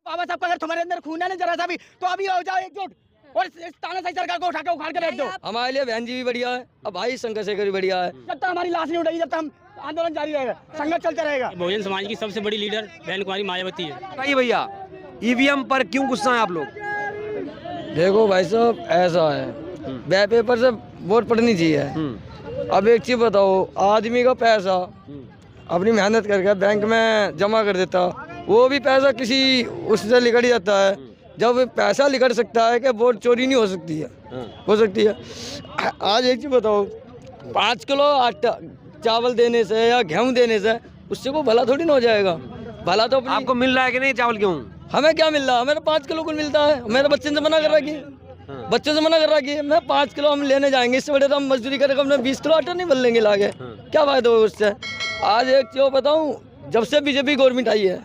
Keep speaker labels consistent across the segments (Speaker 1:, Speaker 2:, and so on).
Speaker 1: बाबा साहब का अगर तुम्हारे अंदर खून है ना जरा सा भी, तो अभी हो जाओ एकजुट और इस तानाशाही सरकार को उठा के उखाड़ के फेंक दो।
Speaker 2: हमारे लिए बहन जी भी बढ़िया है, अब भाई शंकर शेखर भी बढ़िया है।
Speaker 1: जब तक हमारी लाश नहीं उठेगी, जब तक हम आंदोलन जारी रहेगा, संघर्ष चलता रहेगा।
Speaker 3: बहुजन समाज की सबसे बड़ी लीडर बहन कुमारी मायावती है।
Speaker 4: बताइए भैया, ईवीएम पर क्यों गुस्सा है आप लोग?
Speaker 2: देखो भाई साहब, ऐसा है बैलेट पेपर से वोट पड़नी चाहिए। अब एक चीज बताओ, आदमी का पैसा अपनी मेहनत करके बैंक में जमा कर देता, वो भी पैसा किसी उससे लिकड़ जाता है। जब पैसा लिकड़ सकता है कि वोट चोरी नहीं हो सकती है, हो सकती है। आज एक चीज बताओ, 5 किलो आटा चावल देने से या गेहूं देने से उससे को भला थोड़ी ना हो जाएगा। भला तो
Speaker 4: आपको मिल रहा है कि नहीं चावल गेहूं?
Speaker 2: हमें क्या मिल रहा है? मेरे 5 किलो कुल मिलता है। मेरे बच्चे से मना कर रखी है, बच्चों से मना कर रखी है। मैं 5 किलो हम लेने जाएंगे, इससे बड़े तो हम मजदूरी करके अपने 20 किलो आटा नहीं बल लेंगे लाके, क्या फायदा होगा उससे। आज एक चीज बताऊं, जब से बीजेपी गवर्नमेंट आई है,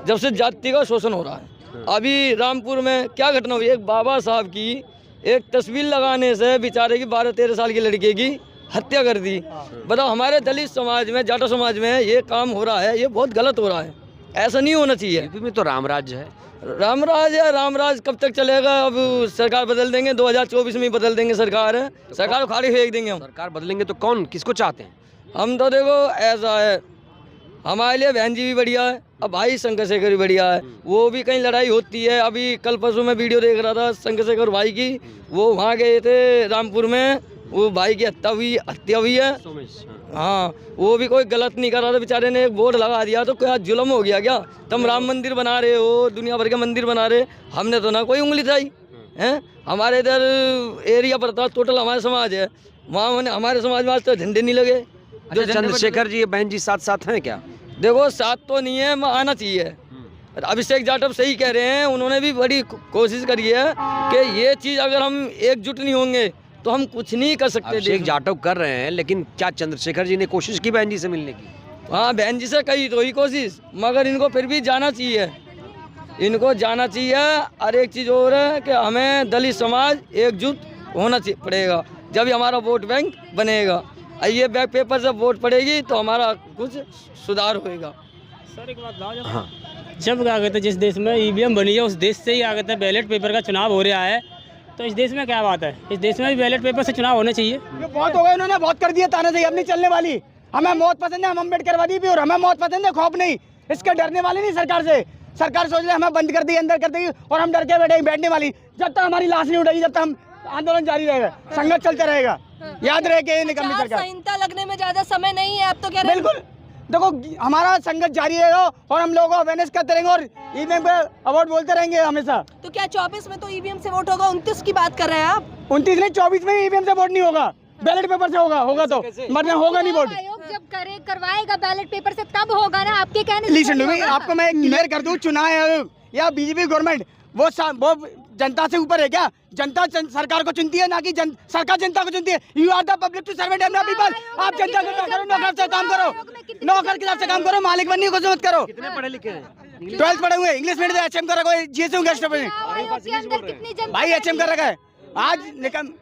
Speaker 2: जब से जाति का शोषण हो रहा है। अभी रामपुर में क्या घटना हुई, एक बाबा साहब की एक तस्वीर लगाने से बेचारे की 12-13 साल की लड़के की हत्या कर दी। बताओ, हमारे दलित समाज में, जाटो समाज में ये काम हो रहा है, ये बहुत गलत हो रहा है, ऐसा नहीं होना चाहिए।
Speaker 4: यूपी में तो रामराज है।
Speaker 2: रामराज है, रामराज कब तक चलेगा? अब सरकार बदल देंगे, 2024 में ही बदल देंगे सरकार है, सरकार उखाड़ी फेंक देंगे हम।
Speaker 4: सरकार बदलेंगे तो कौन, किसको चाहते हैं?
Speaker 2: हम तो देखो ऐसा है, हमारे लिए बहन जी भी बढ़िया है, अब भाई शंकर शेखर भी बढ़िया है। वो भी कहीं लड़ाई होती है, अभी कल परसों में वीडियो देख रहा था शंकर शेखर भाई की, वो वहाँ गए थे रामपुर में, वो भाई की हत्या हुई है। हाँ, वो भी कोई गलत नहीं कर रहा था, बेचारे ने एक बोर्ड लगा दिया तो क्या जुल्म हो गया क्या? तुम राम मंदिर बना रहे हो, दुनिया भर के मंदिर बना रहे, हमने तो ना कोई उंगली उठाई है। हमारे इधर एरिया पर था, टोटल हमारे समाज है, वहाँ हमारे समाज में आज तो झंडे नहीं लगे।
Speaker 4: जो चंद्रशेखर जी बहन जी साथ साथ हैं क्या?
Speaker 2: देखो साथ तो नहीं है, आना चाहिए। अभिषेक जाटव सही कह रहे हैं, उन्होंने भी बड़ी कोशिश करी है कि ये चीज़ अगर हम एकजुट नहीं होंगे तो हम कुछ नहीं कर सकते।
Speaker 4: अभिषेक जाटव कर रहे हैं, लेकिन क्या चंद्रशेखर जी ने कोशिश की बहन जी से मिलने की?
Speaker 2: हाँ, बहन जी से कही तो ही कोशिश, मगर इनको फिर भी जाना चाहिए, इनको जाना चाहिए। और एक चीज़ और है कि हमें दलित समाज एकजुट होना पड़ेगा, जब ही हमारा वोट बैंक बनेगा। ये बैक पेपर से वोट पड़ेगी तो हमारा कुछ सुधार होएगा।
Speaker 3: सर एक बात बताओ, जब क्या कहते हैं जिस देश में ईवीएम बनी है उस देश से ही क्या कहते हैं बैलेट पेपर का चुनाव हो रहा है, तो इस देश में क्या बात है? इस देश में भी बैलेट पेपर से चुनाव होने चाहिए।
Speaker 1: ये बहुत हो गए, उन्होंने बहुत कर दिया, तानाशाही अब नहीं चलने वाली। हमें मौत पसंद है, हम अम्बेडकरवादी भी, और हमें मौत पसंद है, खौफ नहीं। इसके डरने वाले नहीं सरकार से। सरकार सोच ले हमें बंद कर दी, अंदर कर देगी, और हम डर के बैठने वाली। जब तक हमारी लाश नहीं उठेगी, जब तक हम आंदोलन जारी रहेगा, संघर्ष चलता रहेगा। याद रहे कि निकम्मी सरकार,
Speaker 5: संहिता लगने में ज्यादा समय नहीं है, आप तो कह रहे हैं।
Speaker 1: बिल्कुल, देखो हमारा संघर्ष जारी रहेगा और हम लोगों को अवेयरनेस करते रहेंगे और ईवीएम पे अवार्ड बोलते रहेंगे हमेशा।
Speaker 5: तो क्या 24 में तो ईवीएम से वोट होगा? 29 की बात कर रहे हैं आप?
Speaker 1: 29 नहीं, 24 में ईवीएम से वोट नहीं होगा, बैलेट पेपर से होगा तो मतलब होगा नहीं वोट।
Speaker 6: आयोग जब करवाएगा बैलेट पेपर से तब होगा ना, आपके कहने
Speaker 1: लिसन टू मी, आपको मैं क्लियर कर दूं, चुनाव आयोग या बीजेपी गवर्नमेंट वो जनता से ऊपर है क्या? जनता सरकार को चुनती है, ना कि सरकार जनता को चुनती है। You are the public to servant am people. आप जनता के करो, नौकर से काम करो, नौकर के हिसाब से काम करो, मालिक बनने को मत करो।
Speaker 4: कितने पढ़े लिखे हैं?
Speaker 1: 12th पढ़े हुए, इंग्लिश मीडियम एचएम कर रखा है, जीएसएम गेस्ट भाई एचएम कर रखा है। आज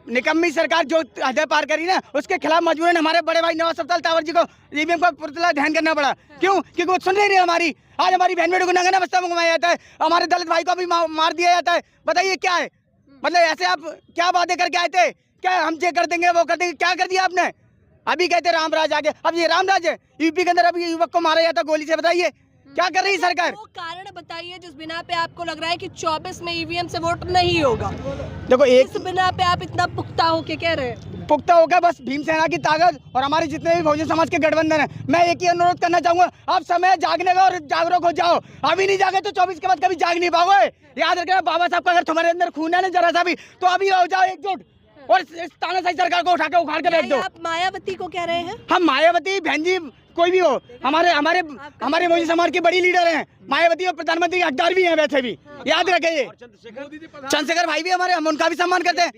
Speaker 1: निकम्मी सरकार जो हद पार करी ना, उसके खिलाफ मजबूरन हमारे बड़े भाई नवाब सत्तार तावर जी को ईवीएम का पुतला ध्यान करना पड़ा। क्यों? क्योंकि वो सुन नहीं रही हमारी। आज हमारी बहन बेटों को नंगा बस्ता में घुमाया जाता है, हमारे दलित भाई को भी मार दिया जाता है। बताइए क्या है? मतलब ऐसे आप क्या वादे करके आए थे? क्या हम ये कर देंगे, वो कर देंगे? क्या कर दिया आपने? अभी कहते रामराज आगे, अब ये रामराज है? यूपी के अंदर अभी युवक को मारा जाता गोली से, बताइए क्या कर रही है सरकार?
Speaker 5: वो कारण बताइए जिस बिना पे आपको लग रहा है कि 24 में ईवीएम से वोट नहीं होगा।
Speaker 1: देखो
Speaker 5: इस बिना पे आप इतना पुख्ता होके कह रहे हैं।
Speaker 1: पुख्ता होगा बस भीमसेना की ताकत और हमारे जितने भी बहुजन समाज के गठबंधन है। मैं एक ही अनुरोध करना चाहूंगा, आप समय जागने का और जागरूक हो जाओ। अभी नहीं जागे तो 24 के बाद कभी जाग नहीं पाओगे। याद रखना, बाबा साहब का अगर तुम्हारे अंदर खून है ना जरा सा भी, तो अभी हो जाओ एकजुट और इस तानाशाही सरकार को उठा के उखाड़ के फेंक दो।
Speaker 5: आप मायावती को कह रहे हैं?
Speaker 1: हम मायावती बहन जी कोई भी हो, हमारे बहुजन समाज की बड़ी लीडर हैं। मायावती और प्रधानमंत्री हकदार भी हैं वैसे भी, याद रखिए। चंद्रशेखर भाई भी हमारे, हम उनका भी सम्मान करते हैं।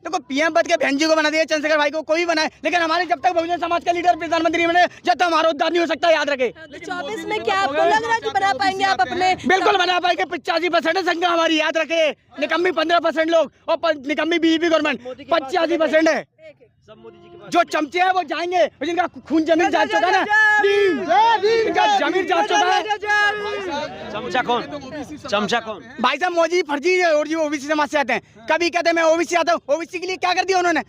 Speaker 1: देखो पीएम पद के बहन जी को बना दिया, चंद्रशेखर भाई को कोई बनाए, लेकिन हमारे जब तक बहुजन समाज का लीडर प्रधानमंत्री बने, जब तक हमारा उद्धार नहीं हो सकता। याद रखे।
Speaker 5: 24 में क्या आपको लग रहा है कि बना पाएंगे आप अपने?
Speaker 1: बिल्कुल बना पाएंगे। 85% संख्या हमारी, याद रखे। निकम्मी 15% लोग और निकम्मी बीजेपी गवर्नमेंट 85% है। जो चमचे हैं वो जाएंगे, जिनका खून जमीन जा चुका है ना, जिनका जमीन जा चुका है।
Speaker 4: चमचा कौन? चमचा कौन?
Speaker 1: भाई साहब मोदी फर्जी है और जो ओबीसी समाज से आते हैं, कभी कहते हैं मैं ओबीसी आता हूँ, ओबीसी के लिए क्या कर दिया उन्होंने?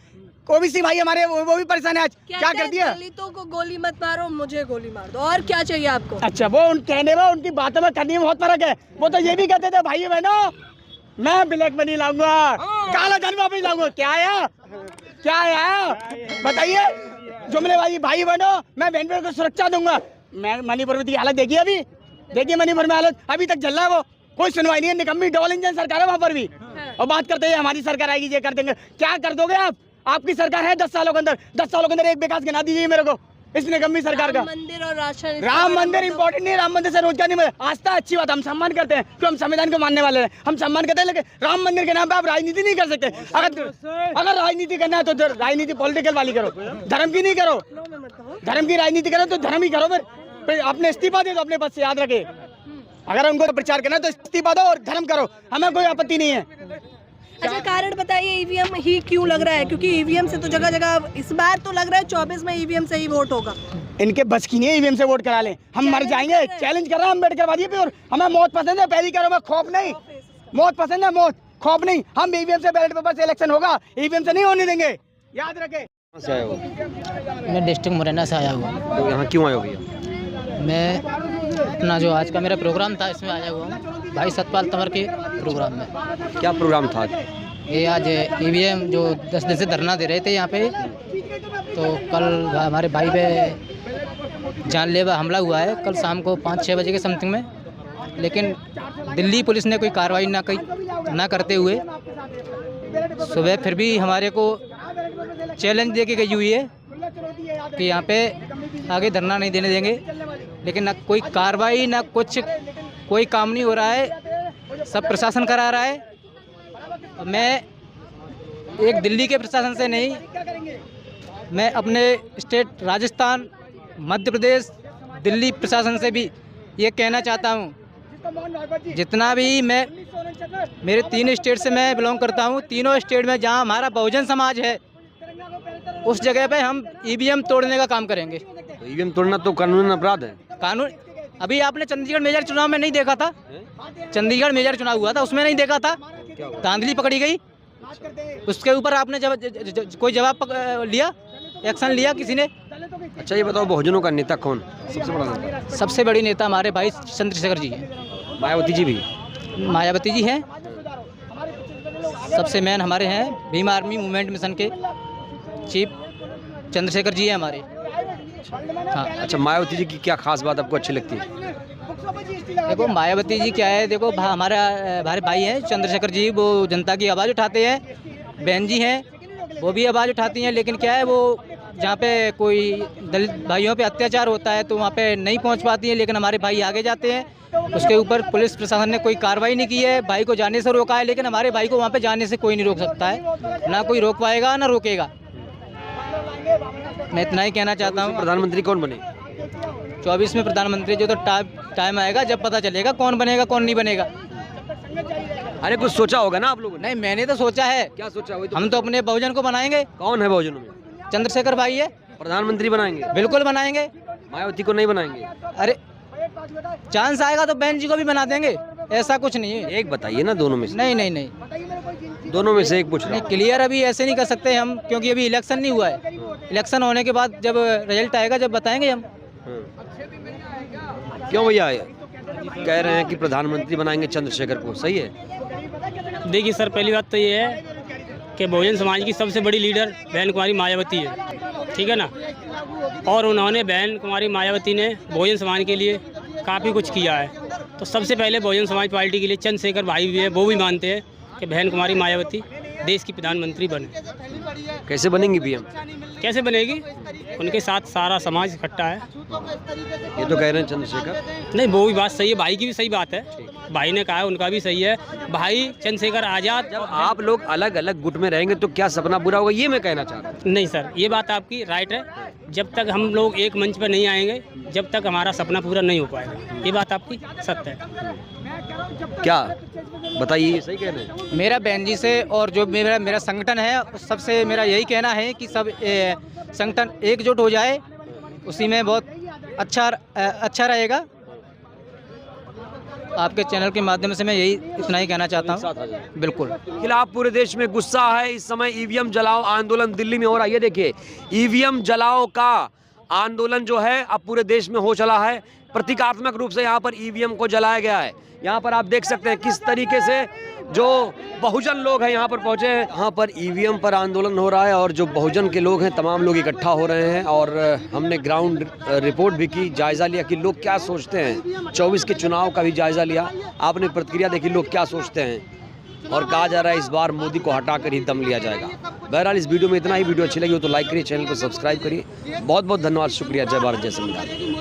Speaker 1: ओबीसी भाई हमारे वो भी परेशान है आज, क्या कर दिया?
Speaker 5: दलितों को गोली मत मारो, मुझे गोली मार दो, और क्या चाहिए आपको?
Speaker 1: अच्छा, वो उन कहने में उनकी बातों में करने में बहुत फर्क है। वो तो ये भी कहते थे भाई बहनों मैं ब्लैक मनी लाऊंगा, काला धन वापस लाऊंगा। क्या आया, क्या आया बताइए? जुमले भाई बहनों मैं बहन को सुरक्षा दूंगा। मैं मणिपुर की हालत देखिए, अभी देखिए मणिपुर में हालत अभी तक चल रहा है, वो कोई सुनवाई नहीं है, निकम्मी डबल इंजन सरकार है वहाँ पर भी। और बात करते हैं हमारी सरकार आएगी, ये कर देंगे, क्या कर दोगे आप? आपकी सरकार है 10 सालों के अंदर, 10 सालों के अंदर एक विकास गिना दीजिए मेरे को इस निकम्मी सरकार का।
Speaker 5: मंदिर और राशन,
Speaker 1: राम मंदिर इम्पोर्टेंट नहीं, राम मंदिर से रोजगार नहीं मिले, आस्था अच्छी बात, हम सम्मान करते हैं क्योंकि हम संविधान को मानने वाले हैं, हम सम्मान करते हैं, लेकिन राम मंदिर के नाम पे आप राजनीति नहीं कर सकते। अगर राजनीति करना है तो राजनीति पॉलिटिकल वाली करो, धर्म की नहीं करो। धर्म की राजनीति करो तो धर्म ही करो, फिर अपने इस्तीफा दे दो अपने पद से, याद रखे। अगर उनको प्रचार करना है तो इस्तीफा दो और धर्म करो, हमें कोई आपत्ति नहीं है।
Speaker 5: अच्छा, कारण बताइए ईवीएम ही क्यों लग रहा है? क्योंकि ईवीएम से तो जगह जगह इस बार तो लग रहा है 24 में ईवीएम से ही वोट होगा।
Speaker 1: इनके बस की नहीं है ईवीएम से वोट करा लें, हम मर जाएंगे। चैलेंज कर रहा है अम्बेडकर वादी पे, और हमें मौत पसंद है, पहली करो में खौफ नहीं, मौत पसंद है, मौत खौफ नहीं। हम ईवीएम से बैलेट पेपर से इलेक्शन होगा, ईवीएम से नहीं होने देंगे, याद रखें।
Speaker 4: से आए हो?
Speaker 7: मैं डिस्ट्रिक्ट मुरैना से आया हुआ।
Speaker 4: तो यहाँ क्यों आए हो भैया?
Speaker 7: मैं अपना जो आज का मेरा प्रोग्राम था इसमें आया हुआ हूँ, भाई सतपाल तंवर के प्रोग्राम में।
Speaker 4: क्या प्रोग्राम था?
Speaker 7: ये आज ईवीएम जो 10 दिन से धरना दे रहे थे यहाँ पे, तो कल हमारे भाई पे जानलेवा हमला हुआ है कल शाम को 5-6 बजे के समथिंग में, लेकिन दिल्ली पुलिस ने कोई कार्रवाई ना करते हुए सुबह फिर भी हमारे को चैलेंज दे के गई हुई है कि यहाँ पे आगे धरना नहीं देने देंगे, लेकिन ना कोई कार्रवाई ना कुछ, कोई काम नहीं हो रहा है, सब प्रशासन करा रहा है। मैं एक दिल्ली के प्रशासन से नहीं, मैं अपने स्टेट राजस्थान, मध्य प्रदेश, दिल्ली प्रशासन से भी ये कहना चाहता हूँ, जितना भी मैं मेरे 3 स्टेट से मैं बिलोंग करता हूँ, तीनों स्टेट में जहाँ हमारा बहुजन समाज है उस जगह पे हम ईवीएम तोड़ने का काम करेंगे।
Speaker 4: तो ईवीएम तोड़ना तो कानूनी अपराध है।
Speaker 7: कानून अभी आपने चंडीगढ़ मेजर चुनाव में नहीं देखा था? चंडीगढ़ मेजर चुनाव हुआ था, उसमें नहीं देखा था? धांधली पकड़ी गई, उसके ऊपर आपने कोई जवाब लिया, एक्शन लिया किसी ने?
Speaker 4: अच्छा ये बताओ, बहुजनों का नेता कौन सबसे बड़ा नेता?
Speaker 7: सबसे बड़ी नेता हमारे भाई चंद्रशेखर जी हैं।
Speaker 4: मायावती जी भी?
Speaker 7: मायावती जी हैं, सबसे मेन हमारे हैं भीम आर्मी मूवमेंट मिशन के चीफ चंद्रशेखर जी हैं हमारे। हाँ।
Speaker 4: अच्छा, मायावती जी की क्या खास बात आपको अच्छी लगती है?
Speaker 7: देखो मायावती जी क्या है, देखो हमारे भाई हैं चंद्रशेखर जी, वो जनता की आवाज़ उठाते हैं, बहन जी हैं वो भी आवाज़ उठाती हैं, लेकिन क्या है वो जहाँ पे कोई दलित भाइयों पे अत्याचार होता है तो वहाँ पे नहीं पहुँच पाती हैं, लेकिन हमारे भाई आगे जाते हैं। उसके ऊपर पुलिस प्रशासन ने कोई कार्रवाई नहीं की है, भाई को जाने से रोका है, लेकिन हमारे भाई को वहाँ पे जाने से कोई नहीं रोक सकता है, ना कोई रोक पाएगा ना रोकेगा। मैं इतना ही कहना चाहता हूँ।
Speaker 4: प्रधानमंत्री कौन बने?
Speaker 7: 24 में प्रधानमंत्री जो तो टाइम आएगा जब पता चलेगा कौन बनेगा कौन नहीं बनेगा।
Speaker 4: अरे कुछ सोचा होगा ना आप लोगों ने?
Speaker 7: नहीं, मैंने तो सोचा है।
Speaker 4: क्या सोचा?
Speaker 7: हम तो अपने बहुजन को बनाएंगे।
Speaker 4: कौन है बहुजनों में?
Speaker 7: चंद्रशेखर भाई है।
Speaker 4: प्रधानमंत्री बनाएंगे?
Speaker 7: बिल्कुल बनाएंगे।
Speaker 4: मायावती को नहीं बनाएंगे?
Speaker 7: अरे चांस आएगा तो बहन जी को भी बना देंगे, ऐसा कुछ नहीं है।
Speaker 4: एक बताइए ना, दोनों में से।
Speaker 7: नहीं,
Speaker 4: दोनों में से एक पूछ रहा
Speaker 7: नहीं, क्लियर अभी ऐसे नहीं कर सकते हम, क्योंकि अभी इलेक्शन नहीं हुआ है। इलेक्शन होने के बाद जब रिजल्ट आएगा जब बताएंगे हम।
Speaker 4: क्यों भैया कह रहे हैं कि प्रधानमंत्री बनाएंगे चंद्रशेखर को, सही है?
Speaker 3: देखिए सर, पहली बात तो ये है कि बहुजन समाज की सबसे बड़ी लीडर बहन कुमारी मायावती है, ठीक है ना, और उन्होंने बहन कुमारी मायावती ने बहुजन समाज के लिए काफ़ी कुछ किया है। तो सबसे पहले बहुजन समाज पार्टी के लिए चंद्रशेखर भाई भी है, वो भी मानते हैं कि बहन कुमारी मायावती देश की प्रधानमंत्री बने।
Speaker 4: कैसे बनेंगी पीएम?
Speaker 3: कैसे बनेगी? उनके साथ सारा समाज इकट्ठा है।
Speaker 4: ये तो कह रहे हैं चंद्रशेखर।
Speaker 3: नहीं, वो भी बात सही है, भाई की भी सही बात है, भाई ने कहा है उनका भी सही है। भाई चंद्रशेखर आज़ाद।
Speaker 4: जब आप लोग अलग अलग गुट में रहेंगे तो क्या सपना पूरा होगा, ये मैं कहना चाह रहा हूँ।
Speaker 3: नहीं सर, ये बात आपकी राइट है। जब तक हम लोग एक मंच पर नहीं आएंगे, जब तक हमारा सपना पूरा नहीं हो पाएगा, ये बात आपकी सत्य है।
Speaker 4: क्या बताइए, ये सही कह रहे हैं?
Speaker 7: मेरा बहन जी से और जो मेरा संगठन है उस सबसे मेरा यही कहना है कि सब संगठन एकजुट हो जाए, उसी में बहुत अच्छा रहेगा। आपके चैनल के माध्यम से मैं यही इतना ही कहना चाहता हूँ। बिल्कुल।
Speaker 4: खिलाफ पूरे देश में गुस्सा है। इस समय ईवीएम जलाओ आंदोलन दिल्ली में हो रहा है। ये देखिए, ईवीएम जलाओ का आंदोलन जो है अब पूरे देश में हो चला है। प्रतीकात्मक रूप से यहाँ पर ईवीएम को जलाया गया है। यहाँ पर आप देख सकते हैं किस तरीके से जो बहुजन लोग हैं यहाँ पर पहुँचे हैं। यहाँ पर ईवीएम पर आंदोलन हो रहा है और जो बहुजन के लोग हैं तमाम लोग इकट्ठा हो रहे हैं और हमने ग्राउंड रिपोर्ट भी की, जायज़ा लिया कि लोग क्या सोचते हैं। 24 के चुनाव का भी जायज़ा लिया, आपने प्रतिक्रिया देखी लोग क्या सोचते हैं। और कहा जा रहा है इस बार मोदी को हटाकर ही दम लिया जाएगा। बहरहाल इस वीडियो में इतना ही। वीडियो अच्छी लगी हो तो लाइक करिए, चैनल को सब्सक्राइब करिए। बहुत बहुत धन्यवाद, शुक्रिया। जय भारत, जय संविधान।